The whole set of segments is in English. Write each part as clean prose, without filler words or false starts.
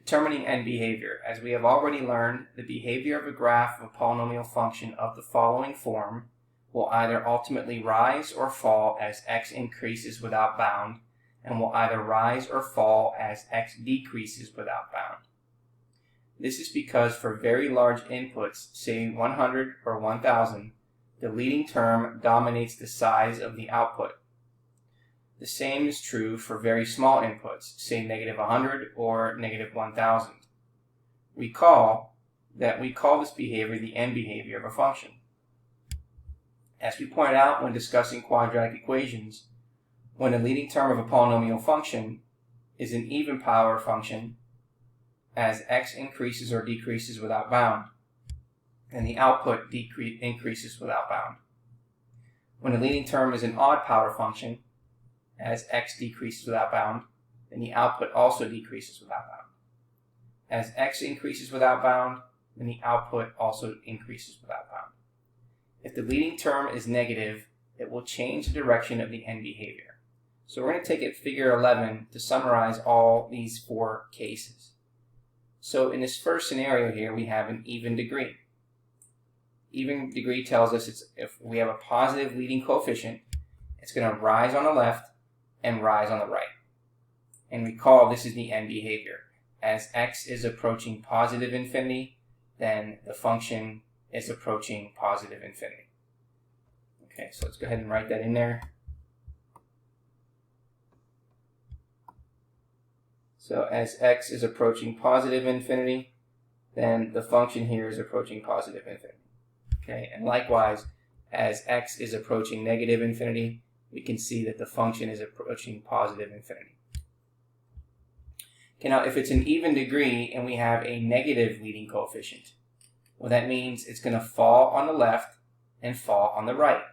Determining end behavior. As we have already learned, the behavior of a graph of a polynomial function of the following form will either ultimately rise or fall as x increases without bound, and will either rise or fall as x decreases without bound. This is because for very large inputs, say 100 or 1000, the leading term dominates the size of the output. The same is true for very small inputs, say -100 or -1000. Recall that we call this behavior the end behavior of a function. As we pointed out when discussing quadratic equations, when the leading term of a polynomial function is an even power function, as x increases or decreases without bound, and the output increases without bound. When the leading term is an odd power function, as x decreases without bound, then the output also decreases without bound. As x increases without bound, then the output also increases without bound. If the leading term is negative, it will change the direction of the end behavior. So we're going to take it figure 11 to summarize all these four cases. So in this first scenario here, we have an even degree. Even degree tells us if we have a positive leading coefficient, it's going to rise on the left and rise on the right. And recall, this is the end behavior. As x is approaching positive infinity, then the function is approaching positive infinity. Okay, so let's go ahead and write that in there. So as x is approaching positive infinity, then the function here is approaching positive infinity. Okay, and likewise, as x is approaching negative infinity, we can see that the function is approaching positive infinity. Okay, now if it's an even degree and we have a negative leading coefficient, well, that means it's going to fall on the left and fall on the right.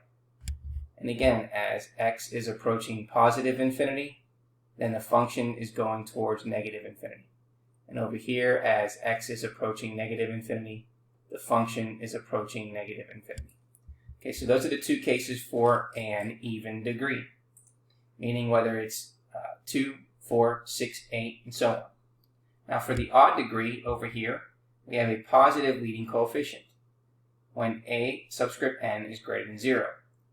And again, as x is approaching positive infinity, then the function is going towards negative infinity. And over here, as x is approaching negative infinity, the function is approaching negative infinity. Okay, so those are the two cases for an even degree, meaning whether it's 2, 4, 6, 8, and so on. Now for the odd degree over here, we have a positive leading coefficient. When a subscript n is greater than 0,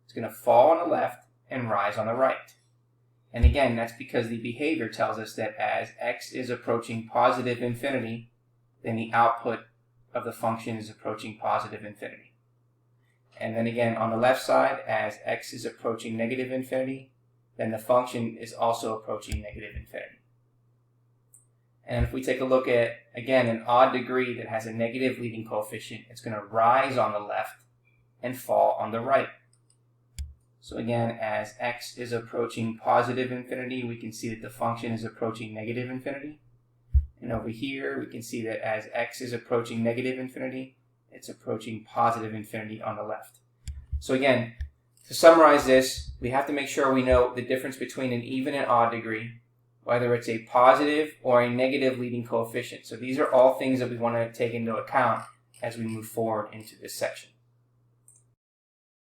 it's going to fall on the left and rise on the right. And again, that's because the behavior tells us that as x is approaching positive infinity, then the output of the function is approaching positive infinity. And then again, on the left side, as x is approaching negative infinity, then the function is also approaching negative infinity. And if we take a look at, again, an odd degree that has a negative leading coefficient, it's going to rise on the left and fall on the right. So again, as x is approaching positive infinity, we can see that the function is approaching negative infinity. And over here, we can see that as x is approaching negative infinity, it's approaching positive infinity on the left. So again, to summarize this, we have to make sure we know the difference between an even and odd degree, whether it's a positive or a negative leading coefficient. So these are all things that we want to take into account as we move forward into this section.